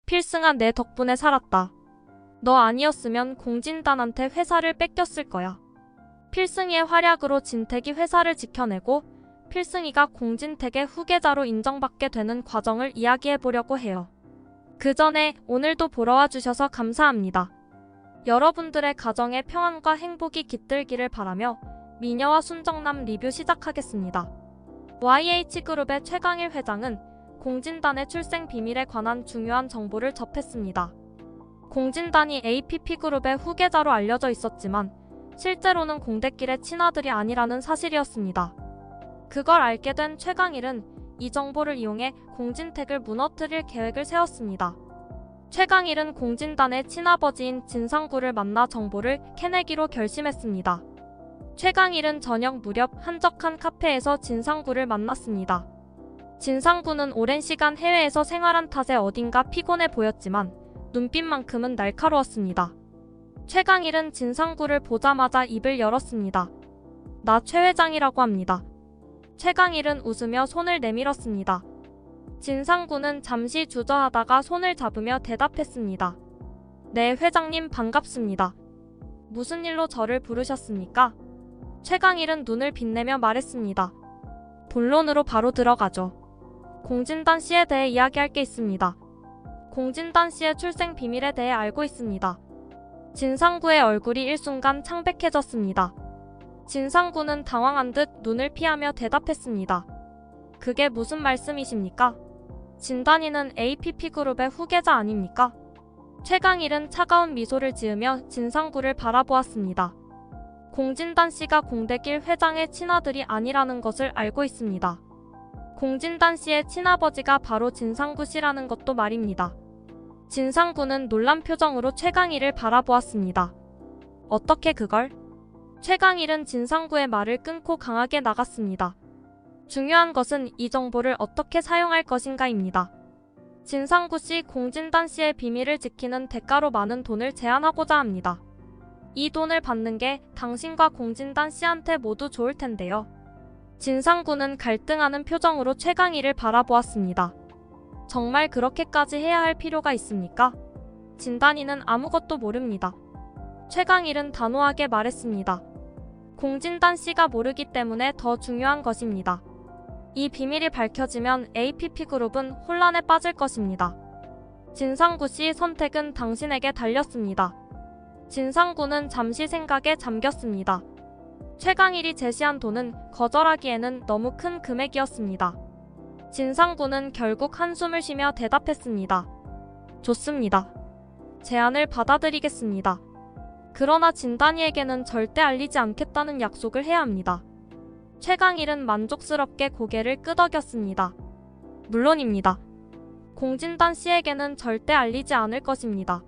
필승아, 내 덕분에 살았다. 너 아니었으면 공진단한테 회사를 뺏겼을 거야. 필승이의 활약으로 진택이 회사를 지켜내고 필승이가 공진택의 후계자로 인정받게 되는 과정을 이야기해보려고 해요. 그 전에 오늘도 보러 와주셔서 감사합니다. 여러분들의 가정에 평안과 행복이 깃들기를 바라며 미녀와 순정남 리뷰 시작하겠습니다. YH그룹의 최강일 회장은 공진단의 출생 비밀에 관한 중요한 정보를 접했습니다. 공진단이 APP그룹의 후계자로 알려져 있었지만 실제로는 공대길의 친아들이 아니라는 사실이었습니다. 그걸 알게 된 최강일은 이 정보를 이용해 공진택을 무너뜨릴 계획을 세웠습니다. 최강일은 공진단의 친아버지인 진상구를 만나 정보를 캐내기로 결심했습니다. 최강일은 저녁 무렵 한적한 카페에서 진상구를 만났습니다. 진상구는 오랜 시간 해외에서 생활한 탓에 어딘가 피곤해 보였지만 눈빛만큼은 날카로웠습니다. 최강일은 진상구를 보자마자 입을 열었습니다. 나 최 회장이라고 합니다. 최강일은 웃으며 손을 내밀었습니다. 진상구는 잠시 주저하다가 손을 잡으며 대답했습니다. 네, 회장님 반갑습니다. 무슨 일로 저를 부르셨습니까? 최강일은 눈을 빛내며 말했습니다. 본론으로 바로 들어가죠. 공진단 씨에 대해 이야기할 게 있습니다. 공진단 씨의 출생 비밀에 대해 알고 있습니다. 진상구의 얼굴이 일순간 창백해졌습니다. 진상구는 당황한 듯 눈을 피하며 대답했습니다. 그게 무슨 말씀이십니까? 진단이는 APP그룹의 후계자 아닙니까? 최강일은 차가운 미소를 지으며 진상구를 바라보았습니다. 공진단 씨가 공대길 회장의 친아들이 아니라는 것을 알고 있습니다. 공진단 씨의 친아버지가 바로 진상구 씨라는 것도 말입니다. 진상구는 놀란 표정으로 최강일을 바라보았습니다. 어떻게 그걸? 최강일은 진상구의 말을 끊고 강하게 나갔습니다. 중요한 것은 이 정보를 어떻게 사용할 것인가입니다. 진상구 씨, 공진단 씨의 비밀을 지키는 대가로 많은 돈을 제안하고자 합니다. 이 돈을 받는 게 당신과 공진단 씨한테 모두 좋을 텐데요. 진상구는 갈등하는 표정으로 최강일을 바라보았습니다. 정말 그렇게까지 해야 할 필요가 있습니까? 진단이는 아무것도 모릅니다. 최강일은 단호하게 말했습니다. 공진단 씨가 모르기 때문에 더 중요한 것입니다. 이 비밀이 밝혀지면 APP그룹은 혼란에 빠질 것입니다. 진상구 씨 선택은 당신에게 달렸습니다. 진상구는 잠시 생각에 잠겼습니다. 최강일이 제시한 돈은 거절하기에는 너무 큰 금액이었습니다. 진상구는 결국 한숨을 쉬며 대답했습니다. 좋습니다. 제안을 받아들이겠습니다. 그러나 진단이에게는 절대 알리지 않겠다는 약속을 해야 합니다. 최강일은 만족스럽게 고개를 끄덕였습니다. 물론입니다. 공진단 씨에게는 절대 알리지 않을 것입니다.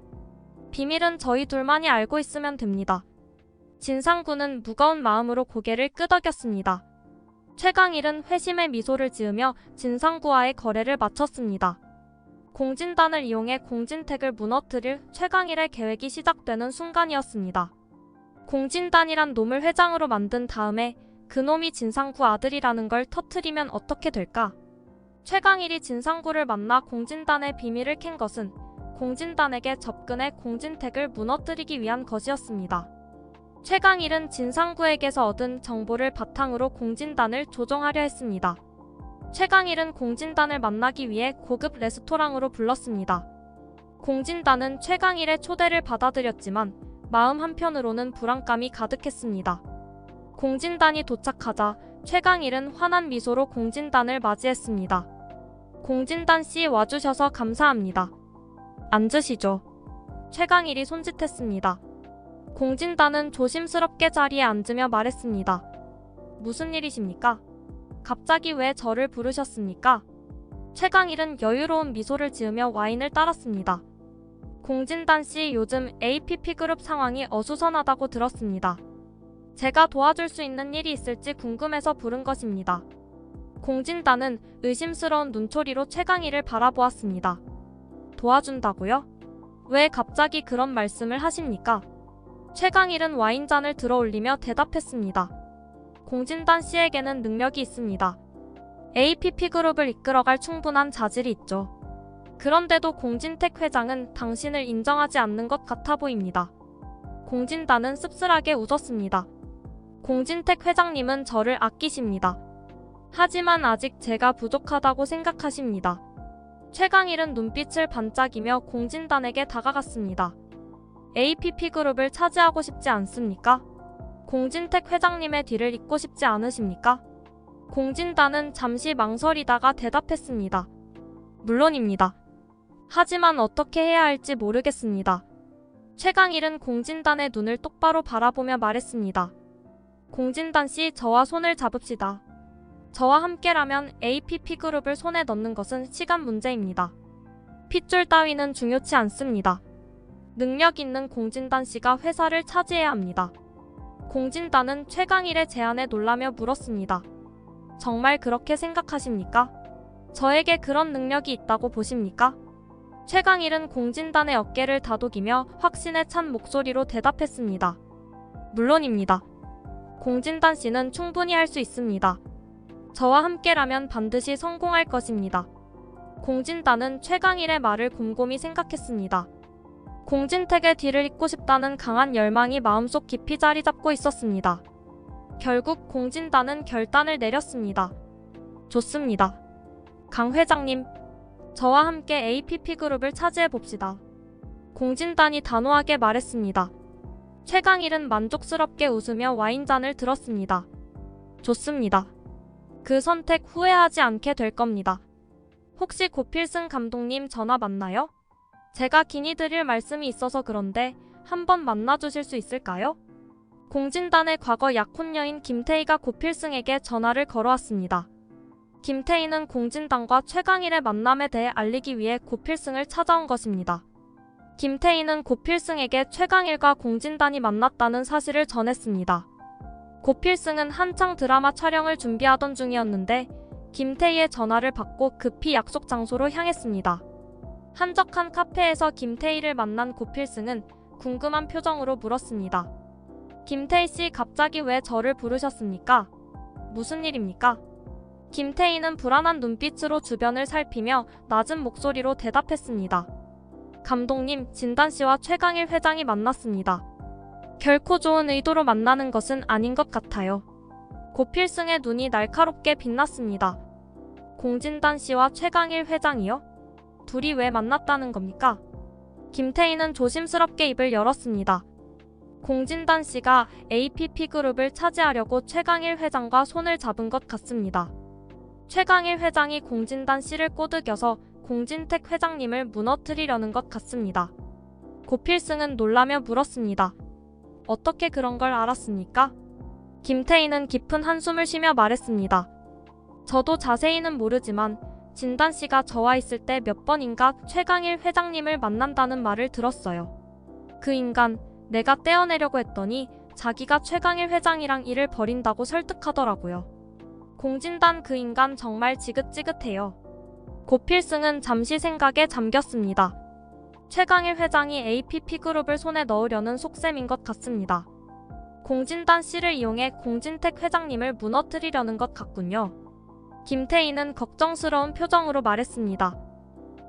비밀은 저희 둘만이 알고 있으면 됩니다. 진상구는 무거운 마음으로 고개를 끄덕였습니다. 최강일은 회심의 미소를 지으며 진상구와의 거래를 마쳤습니다. 공진단을 이용해 공진택을 무너뜨릴 최강일의 계획이 시작되는 순간이었습니다. 공진단이란 놈을 회장으로 만든 다음에 그놈이 진상구 아들이라는 걸 터뜨리면 어떻게 될까? 최강일이 진상구를 만나 공진단의 비밀을 캔 것은 공진단에게 접근해 공진택을 무너뜨리기 위한 것이었습니다. 최강일은 진상구에게서 얻은 정보를 바탕으로 공진단을 조종하려 했습니다. 최강일은 공진단을 만나기 위해 고급 레스토랑으로 불렀습니다. 공진단은 최강일의 초대를 받아들였지만 마음 한편으로는 불안감이 가득했습니다. 공진단이 도착하자 최강일은 환한 미소로 공진단을 맞이했습니다. 공진단 씨, 와주셔서 감사합니다. 앉으시죠. 최강일이 손짓했습니다. 공진단은 조심스럽게 자리에 앉으며 말했습니다. 무슨 일이십니까? 갑자기 왜 저를 부르셨습니까? 최강일은 여유로운 미소를 지으며 와인을 따랐습니다. 공진단 씨, 요즘 APP그룹 상황이 어수선하다고 들었습니다. 제가 도와줄 수 있는 일이 있을지 궁금해서 부른 것입니다. 공진단은 의심스러운 눈초리로 최강일을 바라보았습니다. 도와준다고요? 왜 갑자기 그런 말씀을 하십니까? 최강일은 와인잔을 들어올리며 대답했습니다. 공진단 씨에게는 능력이 있습니다. APP그룹을 이끌어갈 충분한 자질이 있죠. 그런데도 공진택 회장은 당신을 인정하지 않는 것 같아 보입니다. 공진단은 씁쓸하게 웃었습니다. 공진택 회장님은 저를 아끼십니다. 하지만 아직 제가 부족하다고 생각하십니다. 최강일은 눈빛을 반짝이며 공진단에게 다가갔습니다. APP그룹을 차지하고 싶지 않습니까? 공진택 회장님의 뒤를 잇고 싶지 않으십니까? 공진단은 잠시 망설이다가 대답했습니다. 물론입니다. 하지만 어떻게 해야 할지 모르겠습니다. 최강일은 공진단의 눈을 똑바로 바라보며 말했습니다. 공진단 씨, 저와 손을 잡읍시다. 저와 함께라면 APP그룹을 손에 넣는 것은 시간 문제입니다. 핏줄 따위는 중요치 않습니다. 능력 있는 공진단 씨가 회사를 차지해야 합니다. 공진단은 최강일의 제안에 놀라며 물었습니다. 정말 그렇게 생각하십니까? 저에게 그런 능력이 있다고 보십니까? 최강일은 공진단의 어깨를 다독이며 확신에 찬 목소리로 대답했습니다. 물론입니다. 공진단 씨는 충분히 할 수 있습니다. 저와 함께라면 반드시 성공할 것입니다. 공진단은 최강일의 말을 곰곰이 생각했습니다. 공진택의 뒤를 잇고 싶다는 강한 열망이 마음속 깊이 자리 잡고 있었습니다. 결국 공진단은 결단을 내렸습니다. 좋습니다. 강 회장님, 저와 함께 APP그룹을 차지해봅시다. 공진단이 단호하게 말했습니다. 최강일은 만족스럽게 웃으며 와인잔을 들었습니다. 좋습니다. 그 선택 후회하지 않게 될 겁니다. 혹시 고필승 감독님 전화 맞나요? 제가 긴히 드릴 말씀이 있어서 그런데 한번 만나주실 수 있을까요? 공진단의 과거 약혼녀인 김태희가 고필승에게 전화를 걸어왔습니다. 김태희는 공진단과 최강일의 만남에 대해 알리기 위해 고필승을 찾아온 것입니다. 김태희는 고필승에게 최강일과 공진단이 만났다는 사실을 전했습니다. 고필승은 한창 드라마 촬영을 준비하던 중이었는데 김태희의 전화를 받고 급히 약속 장소로 향했습니다. 한적한 카페에서 김태희를 만난 고필승은 궁금한 표정으로 물었습니다. 김태희 씨, 갑자기 왜 저를 부르셨습니까? 무슨 일입니까? 김태희는 불안한 눈빛으로 주변을 살피며 낮은 목소리로 대답했습니다. 감독님, 진단 씨와 최강일 회장이 만났습니다. 결코 좋은 의도로 만나는 것은 아닌 것 같아요. 고필승의 눈이 날카롭게 빛났습니다. 공진단 씨와 최강일 회장이요? 둘이 왜 만났다는 겁니까? 김태희는 조심스럽게 입을 열었습니다. 공진단 씨가 APP그룹을 차지하려고 최강일 회장과 손을 잡은 것 같습니다. 최강일 회장이 공진단 씨를 꼬드겨서 공진택 회장님을 무너뜨리려는 것 같습니다. 고필승은 놀라며 물었습니다. 어떻게 그런 걸 알았습니까? 김태희는 깊은 한숨을 쉬며 말했습니다. 저도 자세히는 모르지만 진단 씨가 저와 있을 때 몇 번인가 최강일 회장님을 만난다는 말을 들었어요. 그 인간, 내가 떼어내려고 했더니 자기가 최강일 회장이랑 일을 벌인다고 설득하더라고요. 공진단 그 인간 정말 지긋지긋해요. 고필승은 잠시 생각에 잠겼습니다. 최강일 회장이 APP그룹을 손에 넣으려는 속셈인 것 같습니다. 공진단 씨를 이용해 공진택 회장님을 무너뜨리려는 것 같군요. 김태희는 걱정스러운 표정으로 말했습니다.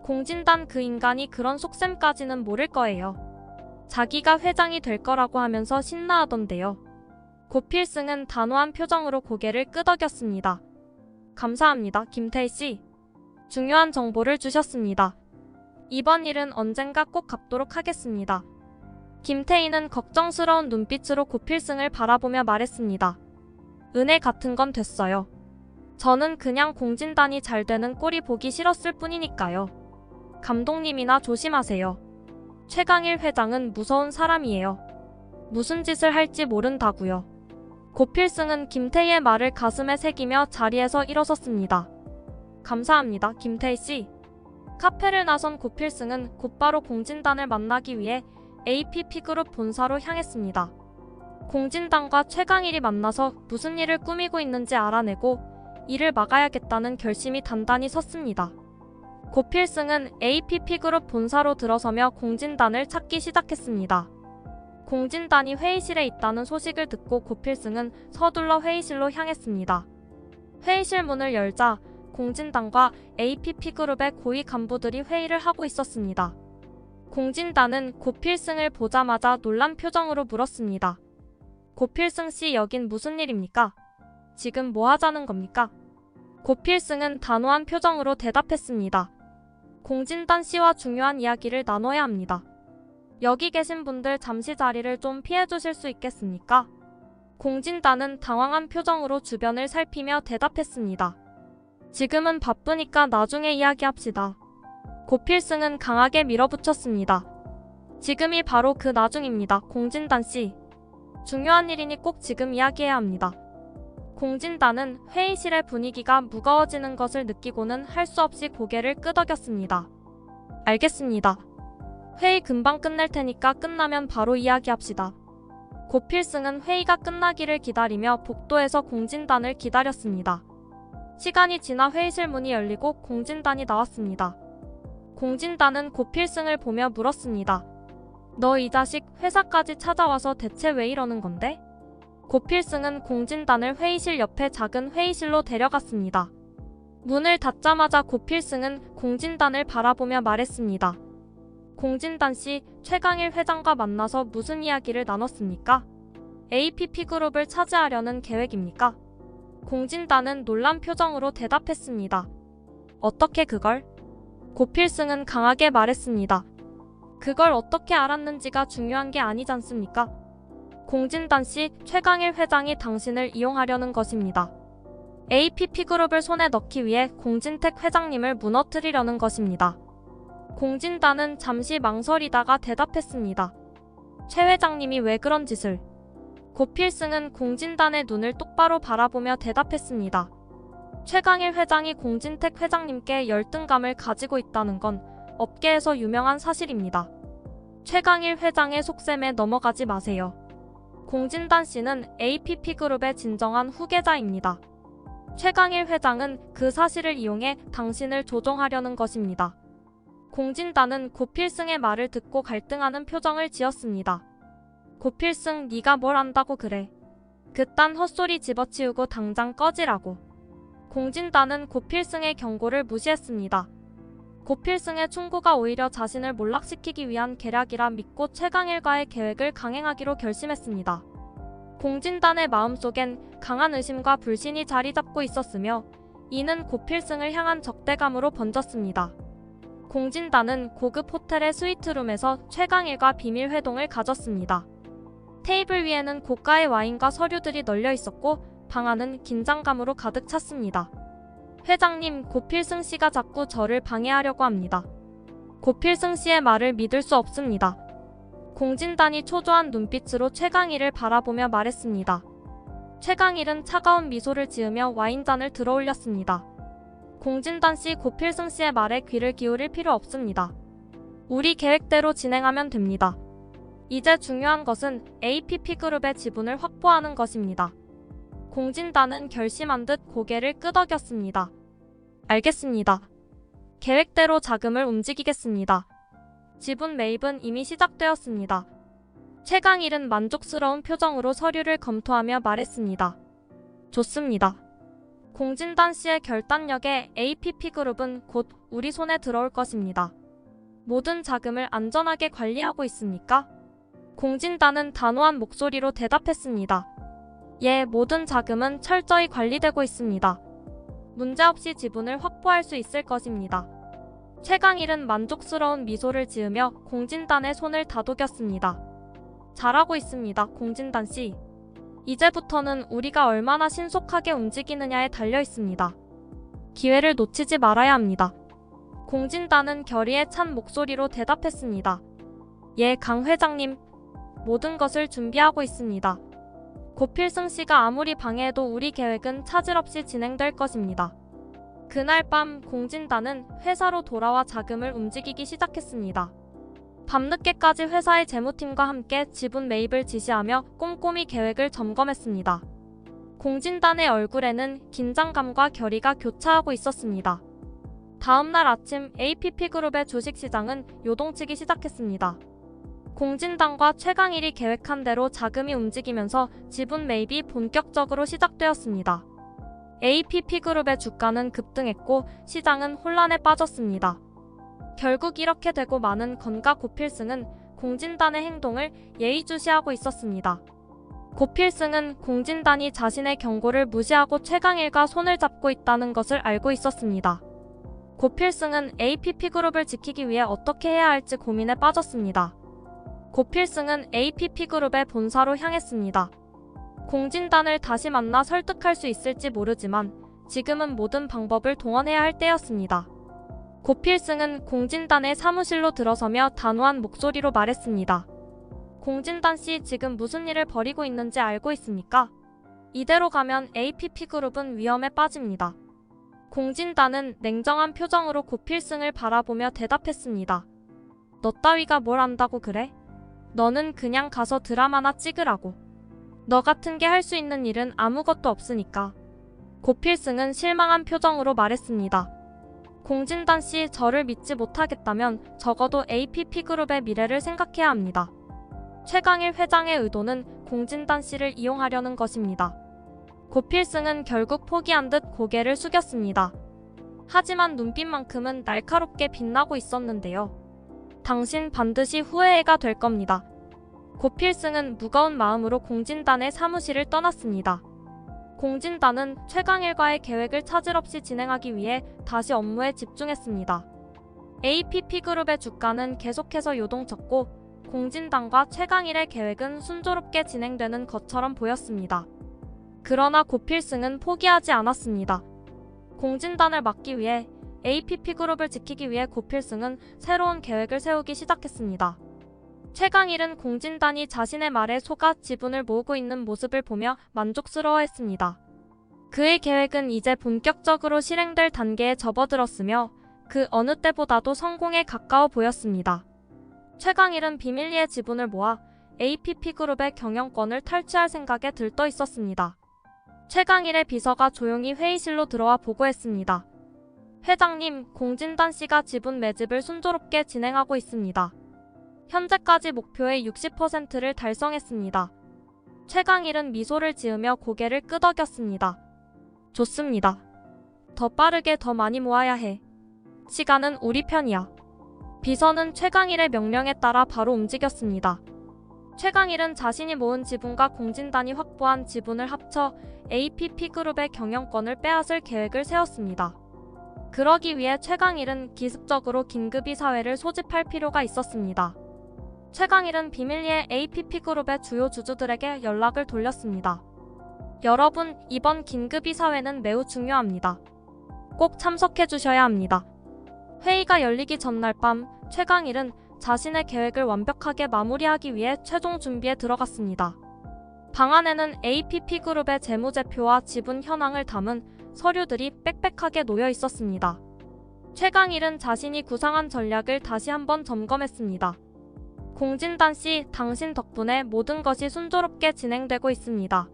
공진단 그 인간이 그런 속셈까지는 모를 거예요. 자기가 회장이 될 거라고 하면서 신나하던데요. 고필승은 단호한 표정으로 고개를 끄덕였습니다. 감사합니다, 김태희 씨. 중요한 정보를 주셨습니다. 이번 일은 언젠가 꼭 갚도록 하겠습니다. 김태희는 걱정스러운 눈빛으로 고필승을 바라보며 말했습니다. 은혜 같은 건 됐어요. 저는 그냥 공진단이 잘 되는 꼴이 보기 싫었을 뿐이니까요. 감독님이나 조심하세요. 최강일 회장은 무서운 사람이에요. 무슨 짓을 할지 모른다고요. 고필승은 김태희의 말을 가슴에 새기며 자리에서 일어섰습니다. 감사합니다, 김태희 씨. 카페를 나선 고필승은 곧바로 공진단을 만나기 위해 APP그룹 본사로 향했습니다. 공진단과 최강일이 만나서 무슨 일을 꾸미고 있는지 알아내고 이를 막아야겠다는 결심이 단단히 섰습니다. 고필승은 APP그룹 본사로 들어서며 공진단을 찾기 시작했습니다. 공진단이 회의실에 있다는 소식을 듣고 고필승은 서둘러 회의실로 향했습니다. 회의실 문을 열자 공진단과 APP그룹의 고위 간부들이 회의를 하고 있었습니다. 공진단은 고필승을 보자마자 놀란 표정으로 물었습니다. 고필승 씨, 여긴 무슨 일입니까? 지금 뭐 하자는 겁니까? 고필승은 단호한 표정으로 대답했습니다. 공진단 씨와 중요한 이야기를 나눠야 합니다. 여기 계신 분들 잠시 자리를 좀 피해 주실 수 있겠습니까? 공진단은 당황한 표정으로 주변을 살피며 대답했습니다. 지금은 바쁘니까 나중에 이야기합시다. 고필승은 강하게 밀어붙였습니다. 지금이 바로 그 나중입니다. 공진단 씨. 중요한 일이니 꼭 지금 이야기해야 합니다. 공진단은 회의실의 분위기가 무거워지는 것을 느끼고는 할 수 없이 고개를 끄덕였습니다. 알겠습니다. 회의 금방 끝낼 테니까 끝나면 바로 이야기합시다. 고필승은 회의가 끝나기를 기다리며 복도에서 공진단을 기다렸습니다. 시간이 지나 회의실 문이 열리고 공진단이 나왔습니다. 공진단은 고필승을 보며 물었습니다. 너 이 자식 회사까지 찾아와서 대체 왜 이러는 건데? 고필승은 공진단을 회의실 옆에 작은 회의실로 데려갔습니다. 문을 닫자마자 고필승은 공진단을 바라보며 말했습니다. 공진단 씨, 최강일 회장과 만나서 무슨 이야기를 나눴습니까? APP그룹을 차지하려는 계획입니까? 공진단은 놀란 표정으로 대답했습니다. 어떻게 그걸? 고필승은 강하게 말했습니다. 그걸 어떻게 알았는지가 중요한 게 아니지 않습니까? 공진단 씨, 최강일 회장이 당신을 이용하려는 것입니다. APP그룹을 손에 넣기 위해 공진택 회장님을 무너뜨리려는 것입니다. 공진단은 잠시 망설이다가 대답했습니다. 최 회장님이 왜 그런 짓을? 고필승은 공진단의 눈을 똑바로 바라보며 대답했습니다. 최강일 회장이 공진택 회장님께 열등감을 가지고 있다는 건 업계에서 유명한 사실입니다. 최강일 회장의 속셈에 넘어가지 마세요. 공진단 씨는 APP그룹의 진정한 후계자입니다. 최강일 회장은 그 사실을 이용해 당신을 조종하려는 것입니다. 공진단은 고필승의 말을 듣고 갈등하는 표정을 지었습니다. 고필승, 네가 뭘 안다고 그래? 그딴 헛소리 집어치우고 당장 꺼지라고. 공진단은 고필승의 경고를 무시했습니다. 고필승의 충고가 오히려 자신을 몰락시키기 위한 계략이라 믿고 최강일과의 계획을 강행하기로 결심했습니다. 공진단의 마음속엔 강한 의심과 불신이 자리 잡고 있었으며 이는 고필승을 향한 적대감으로 번졌습니다. 공진단은 고급 호텔의 스위트룸에서 최강일과 비밀 회동을 가졌습니다. 테이블 위에는 고가의 와인과 서류들이 널려 있었고 방 안은 긴장감으로 가득 찼습니다. 회장님, 고필승 씨가 자꾸 저를 방해하려고 합니다. 고필승 씨의 말을 믿을 수 없습니다. 공진단이 초조한 눈빛으로 최강일을 바라보며 말했습니다. 최강일은 차가운 미소를 지으며 와인잔을 들어올렸습니다. 공진단 씨, 고필승 씨의 말에 귀를 기울일 필요 없습니다. 우리 계획대로 진행하면 됩니다. 이제 중요한 것은 APP그룹의 지분을 확보하는 것입니다. 공진단은 결심한 듯 고개를 끄덕였습니다. 알겠습니다. 계획대로 자금을 움직이겠습니다. 지분 매입은 이미 시작되었습니다. 최강일은 만족스러운 표정으로 서류를 검토하며 말했습니다. 좋습니다. 공진단 씨의 결단력에 APP그룹은 곧 우리 손에 들어올 것입니다. 모든 자금을 안전하게 관리하고 있습니까? 공진단은 단호한 목소리로 대답했습니다. 예, 모든 자금은 철저히 관리되고 있습니다. 문제없이 지분을 확보할 수 있을 것입니다. 최강일은 만족스러운 미소를 지으며 공진단의 손을 다독였습니다. 잘하고 있습니다, 공진단 씨. 이제부터는 우리가 얼마나 신속하게 움직이느냐에 달려 있습니다. 기회를 놓치지 말아야 합니다. 공진단은 결의에 찬 목소리로 대답했습니다. 예, 강 회장님. 모든 것을 준비하고 있습니다. 고필승 씨가 아무리 방해해도 우리 계획은 차질 없이 진행될 것입니다. 그날 밤 공진단은 회사로 돌아와 자금을 움직이기 시작했습니다. 밤늦게까지 회사의 재무팀과 함께 지분 매입을 지시하며 꼼꼼히 계획을 점검했습니다. 공진단의 얼굴에는 긴장감과 결의가 교차하고 있었습니다. 다음날 아침 APP그룹의 주식시장은 요동치기 시작했습니다. 공진단과 최강일이 계획한 대로 자금이 움직이면서 지분 매입이 본격적으로 시작되었습니다. APP그룹의 주가는 급등했고 시장은 혼란에 빠졌습니다. 결국 이렇게 되고 마는 건가 고필승은 공진단의 행동을 예의주시하고 있었습니다. 고필승은 공진단이 자신의 경고를 무시하고 최강일과 손을 잡고 있다는 것을 알고 있었습니다. 고필승은 APP그룹을 지키기 위해 어떻게 해야 할지 고민에 빠졌습니다. 고필승은 APP그룹의 본사로 향했습니다. 공진단을 다시 만나 설득할 수 있을지 모르지만 지금은 모든 방법을 동원해야 할 때였습니다. 고필승은 공진단의 사무실로 들어서며 단호한 목소리로 말했습니다. 공진단 씨, 지금 무슨 일을 벌이고 있는지 알고 있습니까? 이대로 가면 APP그룹은 위험에 빠집니다. 공진단은 냉정한 표정으로 고필승을 바라보며 대답했습니다. 너 따위가 뭘 안다고 그래? 너는 그냥 가서 드라마나 찍으라고. 너 같은 게 할 수 있는 일은 아무것도 없으니까. 고필승은 실망한 표정으로 말했습니다. 공진단 씨, 저를 믿지 못하겠다면 적어도 APP그룹의 미래를 생각해야 합니다. 최강일 회장의 의도는 공진단 씨를 이용하려는 것입니다. 고필승은 결국 포기한 듯 고개를 숙였습니다. 하지만 눈빛만큼은 날카롭게 빛나고 있었는데요. 당신 반드시 후회가 될 겁니다. 고필승은 무거운 마음으로 공진단의 사무실을 떠났습니다. 공진단은 최강일과의 계획을 차질 없이 진행하기 위해 다시 업무에 집중했습니다. APP그룹의 주가는 계속해서 요동쳤고 공진단과 최강일의 계획은 순조롭게 진행되는 것처럼 보였습니다. 그러나 고필승은 포기하지 않았습니다. 공진단을 막기 위해 APP그룹을 지키기 위해 고필승은 새로운 계획을 세우기 시작했습니다. 최강일은 공진단이 자신의 말에 속아 지분을 모으고 있는 모습을 보며 만족스러워했습니다. 그의 계획은 이제 본격적으로 실행될 단계에 접어들었으며 그 어느 때보다도 성공에 가까워 보였습니다. 최강일은 비밀리에 지분을 모아 APP그룹의 경영권을 탈취할 생각에 들떠 있었습니다. 최강일의 비서가 조용히 회의실로 들어와 보고했습니다. 회장님, 공진단 씨가 지분 매집을 순조롭게 진행하고 있습니다. 현재까지 목표의 60%를 달성했습니다. 최강일은 미소를 지으며 고개를 끄덕였습니다. 좋습니다. 더 빠르게 더 많이 모아야 해. 시간은 우리 편이야. 비서는 최강일의 명령에 따라 바로 움직였습니다. 최강일은 자신이 모은 지분과 공진단이 확보한 지분을 합쳐 APP그룹의 경영권을 빼앗을 계획을 세웠습니다. 그러기 위해 최강일은 기습적으로 긴급이사회를 소집할 필요가 있었습니다. 최강일은 비밀리에 APP그룹의 주요 주주들에게 연락을 돌렸습니다. 여러분, 이번 긴급이사회는 매우 중요합니다. 꼭 참석해 주셔야 합니다. 회의가 열리기 전날 밤, 최강일은 자신의 계획을 완벽하게 마무리하기 위해 최종 준비에 들어갔습니다. 방 안에는 APP그룹의 재무제표와 지분 현황을 담은 서류들이 빽빽하게 놓여 있었습니다. 최강일은 자신이 구상한 전략을 다시 한번 점검했습니다. 공진단 씨, 당신 덕분에 모든 것이 순조롭게 진행되고 있습니다.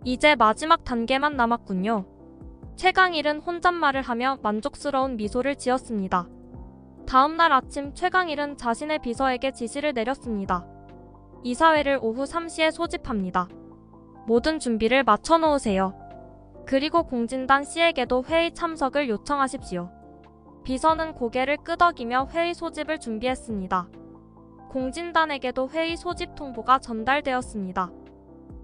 이제 마지막 단계만 남았군요. 최강일은 혼잣말을 하며 만족스러운 미소를 지었습니다. 다음날 아침 최강일은 자신의 비서에게 지시를 내렸습니다. 이사회를 오후 3시에 소집합니다. 모든 준비를 마쳐 놓으세요. 그리고 공진단 씨에게도 회의 참석을 요청하십시오. 비서는 고개를 끄덕이며 회의 소집을 준비했습니다. 공진단에게도 회의 소집 통보가 전달되었습니다.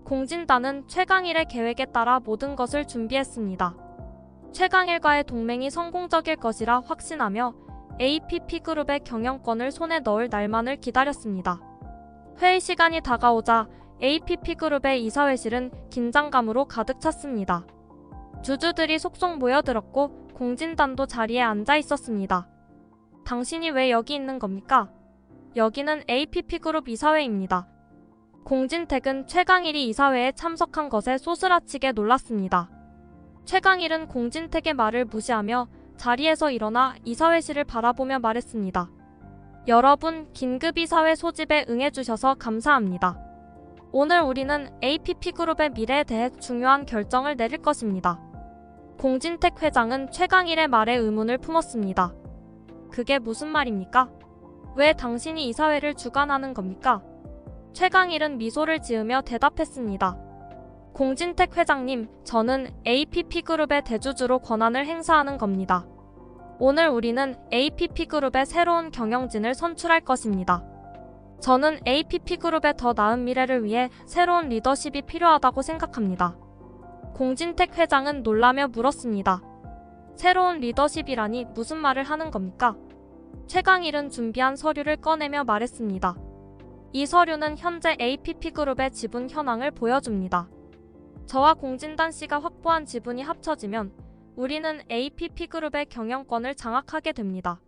공진단은 최강일의 계획에 따라 모든 것을 준비했습니다. 최강일과의 동맹이 성공적일 것이라 확신하며 APP그룹의 경영권을 손에 넣을 날만을 기다렸습니다. 회의 시간이 다가오자 APP그룹의 이사회실은 긴장감으로 가득 찼습니다. 주주들이 속속 모여들었고 공진단도 자리에 앉아 있었습니다. 당신이 왜 여기 있는 겁니까? 여기는 APP그룹 이사회입니다. 공진택은 최강일이 이사회에 참석한 것에 소스라치게 놀랐습니다. 최강일은 공진택의 말을 무시하며 자리에서 일어나 이사회실을 바라보며 말했습니다. 여러분, 긴급이사회 소집에 응해주셔서 감사합니다. 오늘 우리는 APP그룹의 미래에 대해 중요한 결정을 내릴 것입니다. 공진택 회장은 최강일의 말에 의문을 품었습니다. 그게 무슨 말입니까? 왜 당신이 이사회를 주관하는 겁니까? 최강일은 미소를 지으며 대답했습니다. 공진택 회장님, 저는 APP그룹의 대주주로 권한을 행사하는 겁니다. 오늘 우리는 APP그룹의 새로운 경영진을 선출할 것입니다. 저는 APP그룹의 더 나은 미래를 위해 새로운 리더십이 필요하다고 생각합니다. 공진택 회장은 놀라며 물었습니다. 새로운 리더십이라니 무슨 말을 하는 겁니까? 최강일은 준비한 서류를 꺼내며 말했습니다. 이 서류는 현재 APP그룹의 지분 현황을 보여줍니다. 저와 공진단 씨가 확보한 지분이 합쳐지면 우리는 APP그룹의 경영권을 장악하게 됩니다.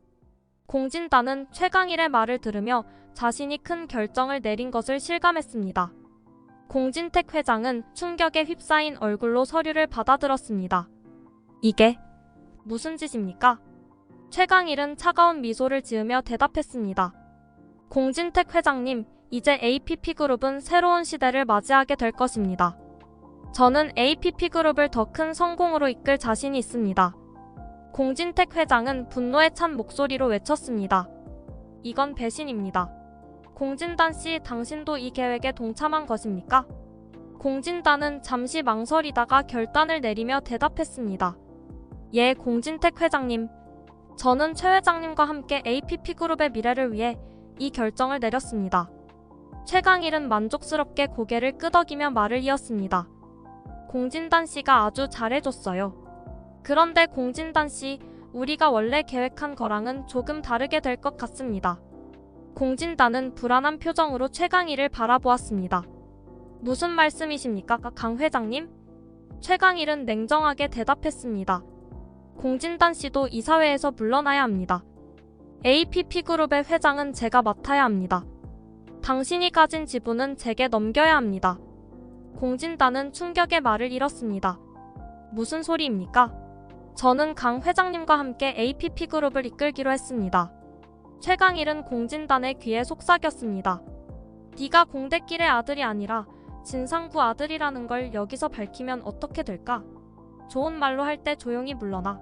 공진단은 최강일의 말을 들으며 자신이 큰 결정을 내린 것을 실감했습니다. 공진택 회장은 충격에 휩싸인 얼굴로 서류를 받아들었습니다. 이게 무슨 짓입니까? 최강일은 차가운 미소를 지으며 대답했습니다. 공진택 회장님, 이제 APP그룹은 새로운 시대를 맞이하게 될 것입니다. 저는 APP그룹을 더 큰 성공으로 이끌 자신이 있습니다. 공진택 회장은 분노에 찬 목소리로 외쳤습니다. 이건 배신입니다. 공진단 씨, 당신도 이 계획에 동참한 것입니까? 공진단은 잠시 망설이다가 결단을 내리며 대답했습니다. 예, 공진택 회장님. 저는 최 회장님과 함께 APP그룹의 미래를 위해 이 결정을 내렸습니다. 최강일은 만족스럽게 고개를 끄덕이며 말을 이었습니다. 공진단 씨가 아주 잘해줬어요. 그런데 공진단 씨, 우리가 원래 계획한 거랑은 조금 다르게 될 것 같습니다. 공진단은 불안한 표정으로 최강일을 바라보았습니다. 무슨 말씀이십니까, 강 회장님? 최강일은 냉정하게 대답했습니다. 공진단 씨도 이사회에서 물러나야 합니다. APP그룹의 회장은 제가 맡아야 합니다. 당신이 가진 지분은 제게 넘겨야 합니다. 공진단은 충격의 말을 잃었습니다. 무슨 소리입니까? 저는 강 회장님과 함께 APP그룹을 이끌기로 했습니다. 최강일은 공진단의 귀에 속삭였습니다. 네가 공대길의 아들이 아니라 진상구 아들이라는 걸 여기서 밝히면 어떻게 될까? 좋은 말로 할 때 조용히 물러나.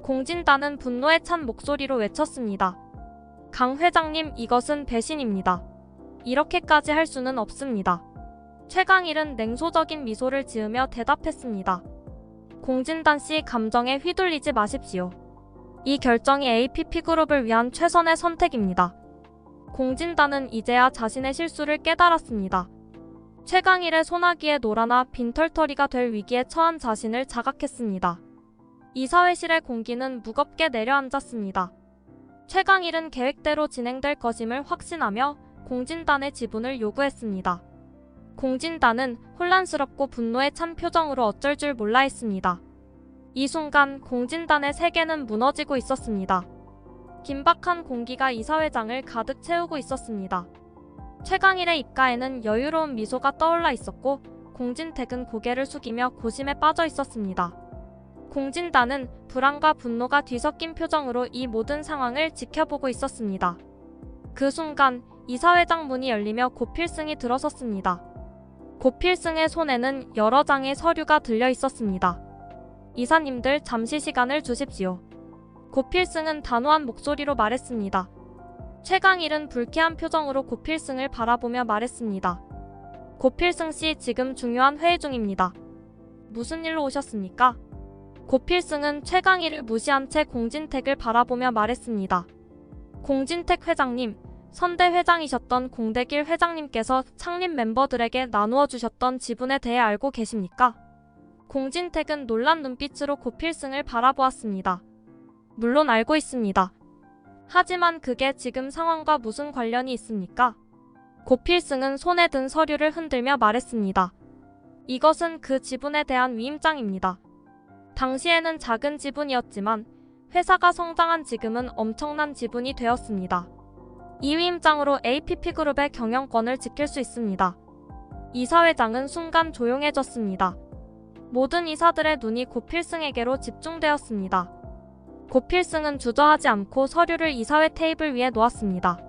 공진단은 분노에 찬 목소리로 외쳤습니다. 강 회장님, 이것은 배신입니다. 이렇게까지 할 수는 없습니다. 최강일은 냉소적인 미소를 지으며 대답했습니다. 공진단 씨, 감정에 휘둘리지 마십시오. 이 결정이 APP그룹을 위한 최선의 선택입니다. 공진단은 이제야 자신의 실수를 깨달았습니다. 최강일의 소나기에 놀아나 빈털터리가 될 위기에 처한 자신을 자각했습니다. 이사회실의 공기는 무겁게 내려앉았습니다. 최강일은 계획대로 진행될 것임을 확신하며 공진단의 지분을 요구했습니다. 공진단은 혼란스럽고 분노에 찬 표정으로 어쩔 줄 몰라 했습니다. 이 순간 공진단의 세계는 무너지고 있었습니다. 긴박한 공기가 이사회장을 가득 채우고 있었습니다. 최강일의 입가에는 여유로운 미소가 떠올라 있었고 공진택은 고개를 숙이며 고심에 빠져 있었습니다. 공진단은 불안과 분노가 뒤섞인 표정으로 이 모든 상황을 지켜보고 있었습니다. 그 순간 이사회장 문이 열리며 고필승이 들어섰습니다. 고필승의 손에는 여러 장의 서류가 들려 있었습니다. 이사님들, 잠시 시간을 주십시오. 고필승은 단호한 목소리로 말했습니다. 최강일은 불쾌한 표정으로 고필승을 바라보며 말했습니다. 고필승 씨, 지금 중요한 회의 중입니다. 무슨 일로 오셨습니까? 고필승은 최강일을 무시한 채 공진택을 바라보며 말했습니다. 공진택 회장님, 선대 회장이셨던 공대길 회장님께서 창립 멤버들에게 나누어 주셨던 지분에 대해 알고 계십니까? 공진택은 놀란 눈빛으로 고필승을 바라보았습니다. 물론 알고 있습니다. 하지만 그게 지금 상황과 무슨 관련이 있습니까? 고필승은 손에 든 서류를 흔들며 말했습니다. 이것은 그 지분에 대한 위임장입니다. 당시에는 작은 지분이었지만 회사가 성장한 지금은 엄청난 지분이 되었습니다. 이 위임장으로 APP그룹의 경영권을 지킬 수 있습니다. 이사회장은 순간 조용해졌습니다. 모든 이사들의 눈이 고필승에게로 집중되었습니다. 고필승은 주저하지 않고 서류를 이사회 테이블 위에 놓았습니다.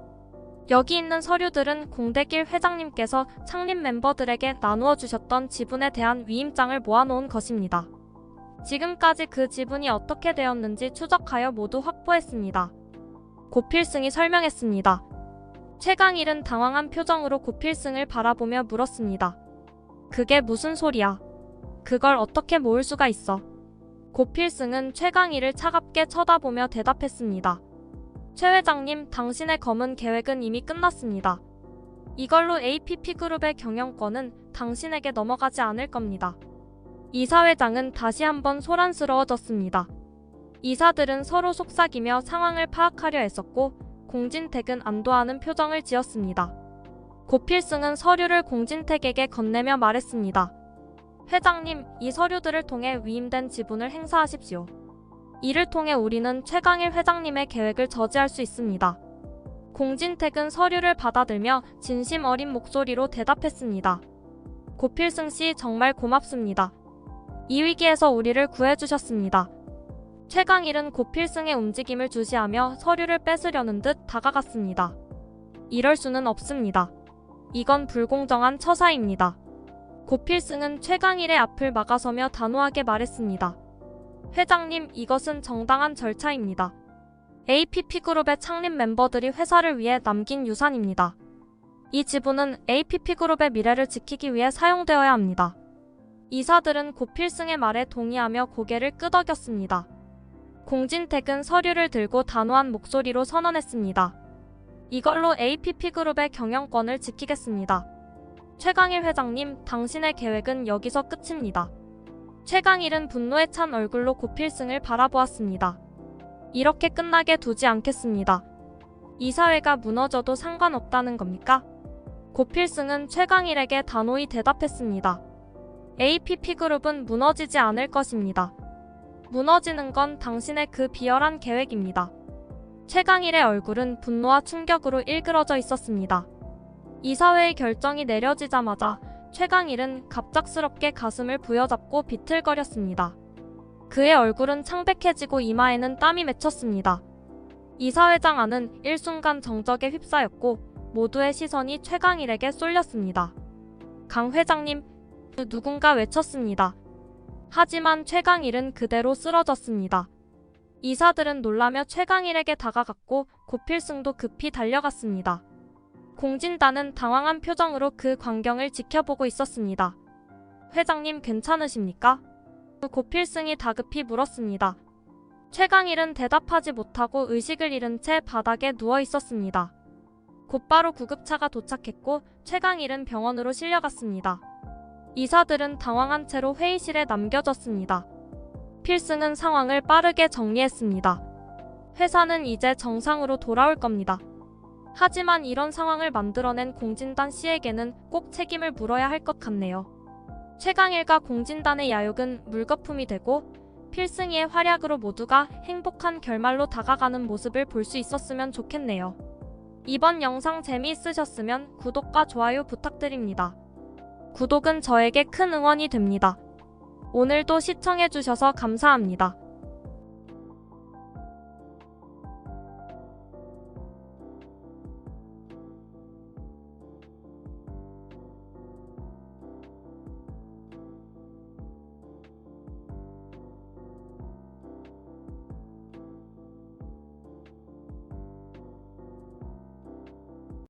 여기 있는 서류들은 공대길 회장님께서 창립 멤버들에게 나누어 주셨던 지분에 대한 위임장을 모아놓은 것입니다. 지금까지 그 지분이 어떻게 되었는지 추적하여 모두 확보했습니다. 고필승이 설명했습니다. 최강일은 당황한 표정으로 고필승을 바라보며 물었습니다. 그게 무슨 소리야? 그걸 어떻게 모을 수가 있어? 고 필승은 최강희를 차갑게 쳐다보며 대답했습니다. 최 회장님, 당신의 검은 계획은 이미 끝났습니다. 이걸로 APP그룹의 경영권은 당신에게 넘어가지 않을 겁니다. 이사회장은 다시 한번 소란스러워졌습니다. 이사들은 서로 속삭이며 상황을 파악하려 했었고 공진택은 안도하는 표정을 지었습니다. 고 필승은 서류를 공진택에게 건네며 말했습니다. 회장님, 이 서류들을 통해 위임된 지분을 행사하십시오. 이를 통해 우리는 최강일 회장님의 계획을 저지할 수 있습니다. 공진택은 서류를 받아들며 진심 어린 목소리로 대답했습니다. 고 필승 씨, 정말 고맙습니다. 이 위기에서 우리를 구해주셨습니다. 최강일은 고 필승의 움직임을 주시하며 서류를 뺏으려는 듯 다가갔습니다. 이럴 수는 없습니다. 이건 불공정한 처사입니다. 고 필승은 최강일의 앞을 막아서며 단호하게 말했습니다. 회장님, 이것은 정당한 절차입니다. APP그룹의 창립 멤버들이 회사를 위해 남긴 유산입니다. 이 지분은 APP그룹의 미래를 지키기 위해 사용되어야 합니다. 이사들은 고 필승의 말에 동의하며 고개를 끄덕였습니다. 공진택은 서류를 들고 단호한 목소리로 선언했습니다. 이걸로 APP그룹의 경영권을 지키겠습니다. 최강일 회장님, 당신의 계획은 여기서 끝입니다. 최강일은 분노에 찬 얼굴로 고 필승을 바라보았습니다. 이렇게 끝나게 두지 않겠습니다. 이사회가 무너져도 상관없다는 겁니까? 고 필승은 최강일에게 단호히 대답했습니다. APP그룹은 무너지지 않을 것입니다. 무너지는 건 당신의 그 비열한 계획입니다. 최강일의 얼굴은 분노와 충격으로 일그러져 있었습니다. 이사회의 결정이 내려지자마자 최강일은 갑작스럽게 가슴을 부여잡고 비틀거렸습니다. 그의 얼굴은 창백해지고 이마에는 땀이 맺혔습니다. 이사회장 안은 일순간 정적에 휩싸였고 모두의 시선이 최강일에게 쏠렸습니다. 강 회장님, 누군가 외쳤습니다. 하지만 최강일은 그대로 쓰러졌습니다. 이사들은 놀라며 최강일에게 다가갔고 고 필승도 급히 달려갔습니다. 공진단은 당황한 표정으로 그 광경을 지켜보고 있었습니다. 회장님, 괜찮으십니까? 고 필승이 다급히 물었습니다. 최강일은 대답하지 못하고 의식을 잃은 채 바닥에 누워 있었습니다. 곧바로 구급차가 도착했고 최강일은 병원으로 실려갔습니다. 이사들은 당황한 채로 회의실에 남겨졌습니다. 필승은 상황을 빠르게 정리했습니다. 회사는 이제 정상으로 돌아올 겁니다. 하지만 이런 상황을 만들어낸 공진단 씨에게는 꼭 책임을 물어야 할 것 같네요. 최강일과 공진단의 야욕은 물거품이 되고 필승이의 활약으로 모두가 행복한 결말로 다가가는 모습을 볼 수 있었으면 좋겠네요. 이번 영상 재미있으셨으면 구독과 좋아요 부탁드립니다. 구독은 저에게 큰 응원이 됩니다. 오늘도 시청해주셔서 감사합니다.